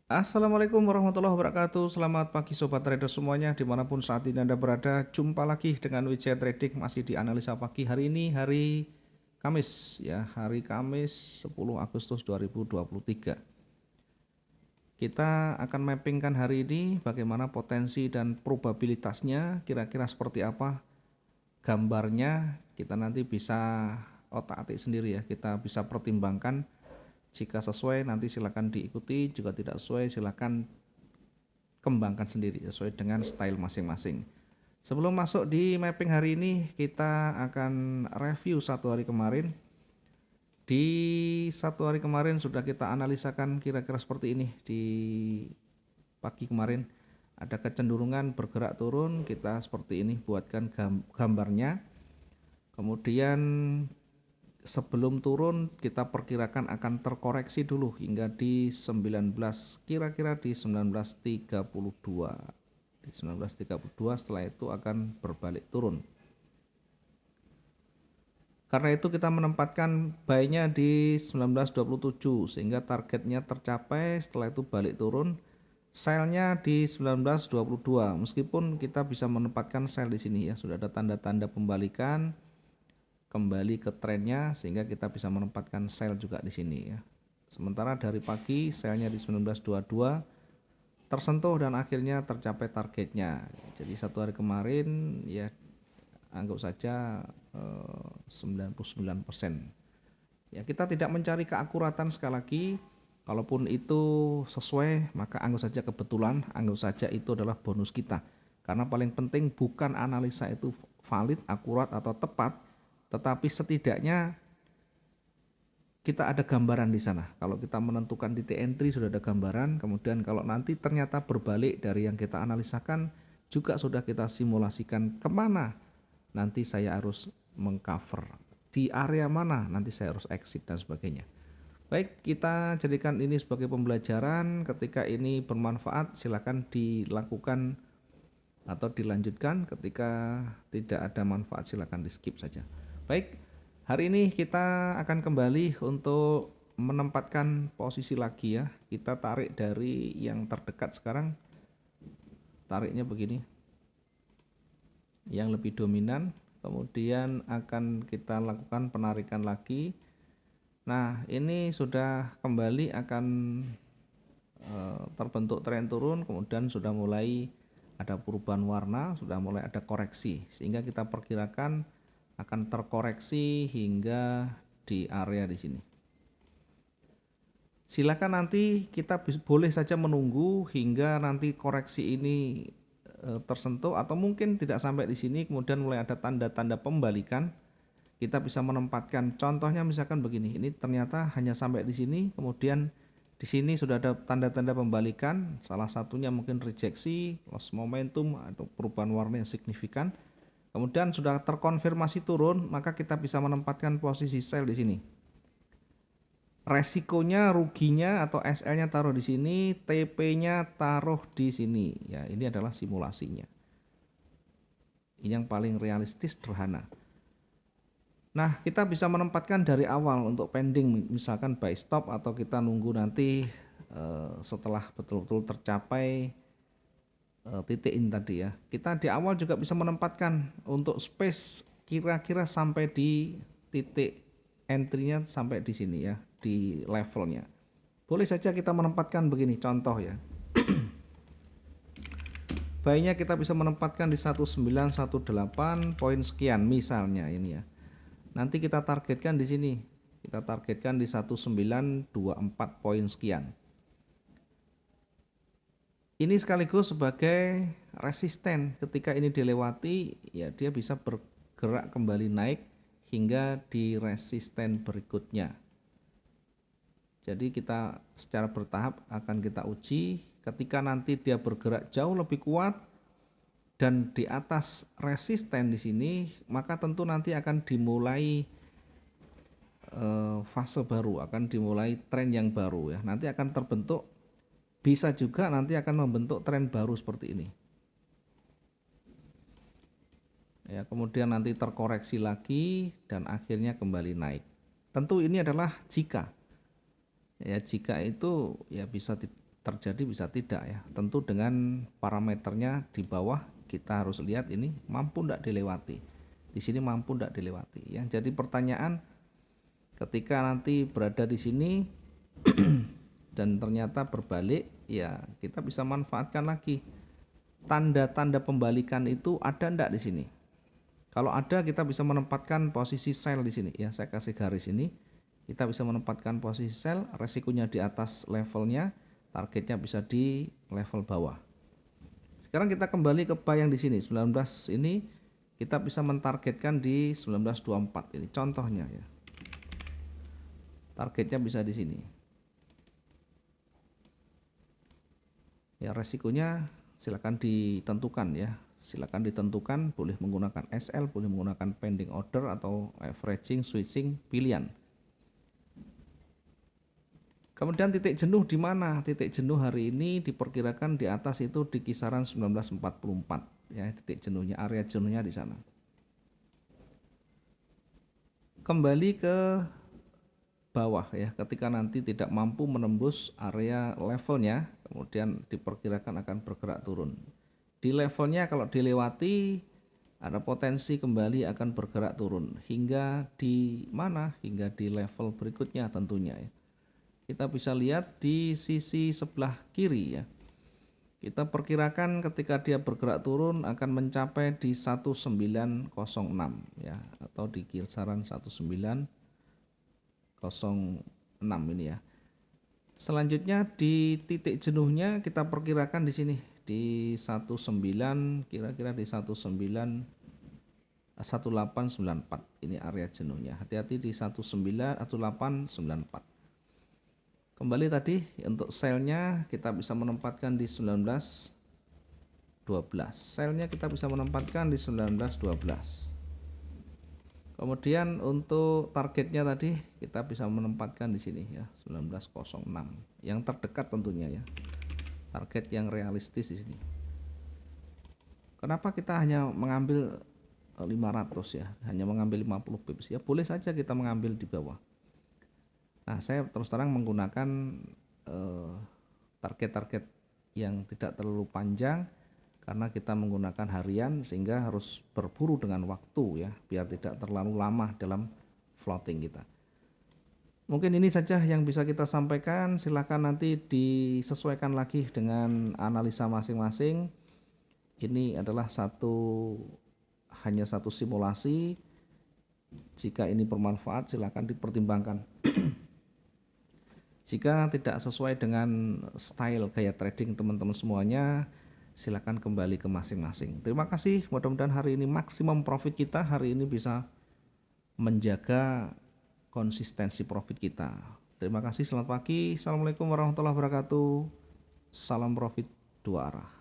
Assalamualaikum warahmatullahi wabarakatuh. Selamat pagi sobat trader semuanya dimanapun saat ini Anda berada. Jumpa lagi dengan Wijaya Trading masih di analisa pagi hari ini hari Kamis ya, hari Kamis 10 Agustus 2023. Kita akan mappingkan hari ini bagaimana potensi dan probabilitasnya, kira-kira seperti apa gambarnya. Kita nanti bisa otak-atik sendiri ya, kita bisa pertimbangkan. Jika sesuai nanti silakan diikuti, jika tidak sesuai silakan kembangkan sendiri sesuai dengan style masing-masing. Sebelum masuk di mapping hari ini, kita akan review satu hari kemarin. Di satu hari kemarin sudah kita analisakan kira-kira seperti ini. Di pagi kemarin ada kecenderungan bergerak turun, kita seperti ini buatkan gambarnya. Kemudian sebelum turun kita perkirakan akan terkoreksi dulu hingga di 19, kira-kira di 1932. Di 1932 setelah itu akan berbalik turun. Karena itu kita menempatkan buy-nya di 1927 sehingga targetnya tercapai, setelah itu balik turun. Sell-nya di 1922. Meskipun kita bisa menempatkan sell di sini ya, sudah ada tanda-tanda pembalikan kembali ke trennya sehingga kita bisa menempatkan sell juga di sini ya. Sementara dari pagi sell-nya di 1922 tersentuh dan akhirnya tercapai targetnya. Jadi satu hari kemarin ya anggap saja 99%. Ya, kita tidak mencari keakuratan sekali lagi. Kalaupun itu sesuai, maka anggap saja kebetulan, anggap saja itu adalah bonus kita. Karena paling penting bukan analisa itu valid, akurat atau tepat, tetapi setidaknya kita ada gambaran di sana. Kalau kita menentukan titik entry sudah ada gambaran, kemudian kalau nanti ternyata berbalik dari yang kita analisakan, juga sudah kita simulasikan kemana nanti saya harus mengcover, di area mana nanti saya harus exit dan sebagainya. Baik, kita jadikan ini sebagai pembelajaran. Ketika ini bermanfaat silakan dilakukan atau dilanjutkan, ketika tidak ada manfaat silakan di skip saja. Baik, hari ini kita akan kembali untuk menempatkan posisi lagi ya. Kita tarik dari yang terdekat sekarang, tariknya begini, yang lebih dominan, kemudian akan kita lakukan penarikan lagi. Nah, ini sudah kembali akan terbentuk tren turun, kemudian sudah mulai ada perubahan warna, sudah mulai ada koreksi, sehingga kita perkirakan akan terkoreksi hingga di area di sini. Silakan nanti kita boleh saja menunggu hingga nanti koreksi ini tersentuh, atau mungkin tidak sampai di sini kemudian mulai ada tanda-tanda pembalikan. Kita bisa menempatkan contohnya misalkan begini, ini ternyata hanya sampai di sini, kemudian di sini sudah ada tanda-tanda pembalikan, salah satunya mungkin rejeksi, loss momentum atau perubahan warna yang signifikan. Kemudian sudah terkonfirmasi turun, maka kita bisa menempatkan posisi sell di sini. Resikonya, ruginya atau SL-nya taruh di sini, TP-nya taruh di sini. Ya, ini adalah simulasinya. Ini yang paling realistis, sederhana. Nah, kita bisa menempatkan dari awal untuk pending, misalkan buy stop, atau kita nunggu nanti setelah betul-betul tercapai titik ini tadi ya. Kita di awal juga bisa menempatkan untuk space kira-kira sampai di titik entry-nya sampai di sini ya, di levelnya. Boleh saja kita menempatkan begini, contoh ya. Buy-nya kita bisa menempatkan di 1918 poin sekian misalnya ini ya. Nanti kita targetkan di sini. Kita targetkan di 1924 poin sekian. Ini sekaligus sebagai resisten. Ketika ini dilewati, ya dia bisa bergerak kembali naik hingga di resisten berikutnya. Jadi kita secara bertahap akan kita uji. Ketika nanti dia bergerak jauh lebih kuat dan di atas resisten di sini, maka tentu nanti akan dimulai fase baru, akan dimulai tren yang baru ya. Nanti akan terbentuk, bisa juga nanti akan membentuk tren baru seperti ini. Ya, kemudian nanti terkoreksi lagi dan akhirnya kembali naik. Tentu ini adalah jika. Ya, jika itu ya bisa terjadi bisa tidak ya. Tentu dengan parameternya di bawah kita harus lihat ini mampu tidak dilewati. Di sini mampu tidak dilewati. Yang jadi pertanyaan ketika nanti berada di sini dan ternyata berbalik, ya kita bisa manfaatkan lagi. Tanda-tanda pembalikan itu ada enggak di sini? Kalau ada, kita bisa menempatkan posisi sell di sini ya. Saya kasih garis ini. Kita bisa menempatkan posisi sell, resikonya di atas levelnya, targetnya bisa di level bawah. Sekarang kita kembali ke buy yang di sini 19 ini, kita bisa mentargetkan di 1924 ini contohnya ya. Targetnya bisa di sini. Ya, resikonya silakan ditentukan ya. Silakan ditentukan, boleh menggunakan SL, boleh menggunakan pending order atau averaging, switching, pilihan. Kemudian titik jenuh di mana? Titik jenuh hari ini diperkirakan di atas itu di kisaran 1944 ya, titik jenuhnya, area jenuhnya di sana. Kembali ke bawah ya, ketika nanti tidak mampu menembus area levelnya, kemudian diperkirakan akan bergerak turun. Di levelnya kalau dilewati ada potensi kembali akan bergerak turun hingga di mana? Hingga di level berikutnya tentunya ya. Kita bisa lihat di sisi sebelah kiri ya. Kita perkirakan ketika dia bergerak turun akan mencapai di 1906 ya, atau di kisaran 1906 ini ya. Selanjutnya di titik jenuhnya kita perkirakan di sini di 19, kira-kira di 1894 ini area jenuhnya. Hati-hati di 1894. Kembali tadi untuk selnya kita bisa menempatkan di 1912. Selnya kita bisa menempatkan di 1912. Kemudian untuk targetnya tadi kita bisa menempatkan di sini ya 1906. Yang terdekat tentunya ya. Target yang realistis di sini. Kenapa kita hanya mengambil 500 ya? Hanya mengambil 50 pips ya. Boleh saja kita mengambil di bawah. Nah, saya terus terang menggunakan target-target yang tidak terlalu panjang karena kita menggunakan harian sehingga harus berburu dengan waktu ya, biar tidak terlalu lama dalam floating kita. Mungkin ini saja yang bisa kita sampaikan. Silakan nanti disesuaikan lagi dengan analisa masing-masing. Ini adalah hanya satu simulasi. Jika ini bermanfaat silakan dipertimbangkan. Jika tidak sesuai dengan style gaya trading teman-teman semuanya, silakan kembali ke masing-masing. Terima kasih, mudah-mudahan hari ini maksimum profit kita, hari ini bisa menjaga konsistensi profit kita. Terima kasih, selamat pagi, assalamualaikum warahmatullahi wabarakatuh, salam profit dua arah.